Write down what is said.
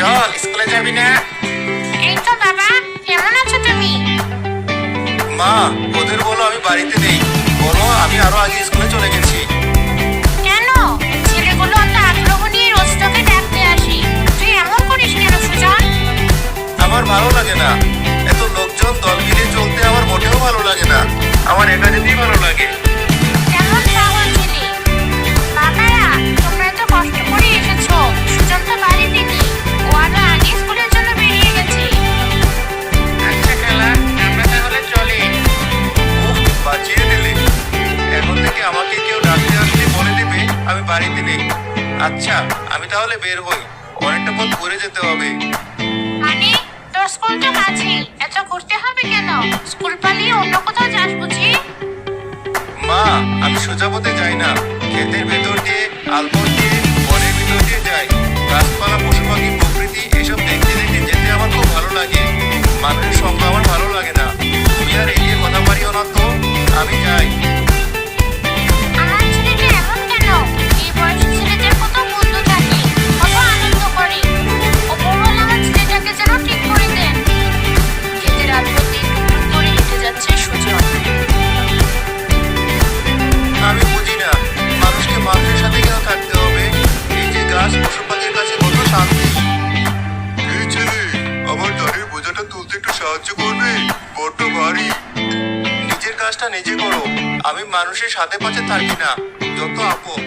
চল স্কুলে যাবি না? এই তো বাবা, কেমন আছো তুমি? মা, ওদের বলো আমি বাড়িতে নেই। বলো আমি আরো আগে স্কুলে চলে গেছি। কেন? ছেলেগুলো অত আগ্রহ নিয়ে রোজ তোকে ডাকতে আসি, তুই এমন করিস কেন সুজন? আমার ভালো লাগে না, এত লোকজন দল মিলিয়ে চলতে আমার মোটেও ভালো লাগে না। আমার একা যেতেই ভালো লাগে। কেমন পাগল ছিলি? বাবারা, তোমরা তো কষ্ট করে এসেছো, সুজন তো বাড়িতে নেই, ও আরো আগে স্কুলের জন্য বেরিয়ে গেছে। আচ্ছা খালা, আমরা তাহলে চলি। উফ, বাঁচিয়ে দিলে। এখন থেকে আমাকে কেউ ডাকতে আসলে বলে দিবে আমি বাড়িতে নেই। আচ্ছা, আমি তাহলে বের হই, অনেকটা পথ ঘুরে যেতে হবে। মানে তোর স্কুল তো কাছেই, এত ঘুরতে হবে কেন? স্কুল পালিয়ে অন্য কোথাও যাস বুঝি? মা, আমি সোজা পথে যাই না, ক্ষেতের ভেতর দিয়ে, আলপথ দিয়ে, বনের ভিতর দিয়ে যাই। গাছপালা, পশু পাখি, প্রকৃতি এসব দেখতে দেখতে যেতে আমার খুব ভালো লাগে। মানুষের সঙ্গ আমার ভালো লাগে না। তুমি আর এগিয়ে কথা পারিও না তো, আমি যাই। আমার ছেলেটা এমন কেন? এই বয়সী ছেলেদের কত বন্ধু থাকে, কত আনন্দ করে। ওপরওয়ালা আমার ছেলেটাকে যেন ঠিক করে দেন। খেতে রাত হতে টুকটুক করে হেঁটে যাচ্ছে সুজন। আমি বুঝি না, মানুষকে মানুষের সাথে কেন থাকতে হবে? এই যে গাছ, পশু পাখির কাছে কত শান্তি। এই ছেলে, আমার গাড়ির বোঝাটা তুলতে একটু সাহায্য করবে, বড্ড ভারী। নিজের কাজটা নিজে করো, আমি মানুষের সাথে পাশে থাকি না, যত আপদ।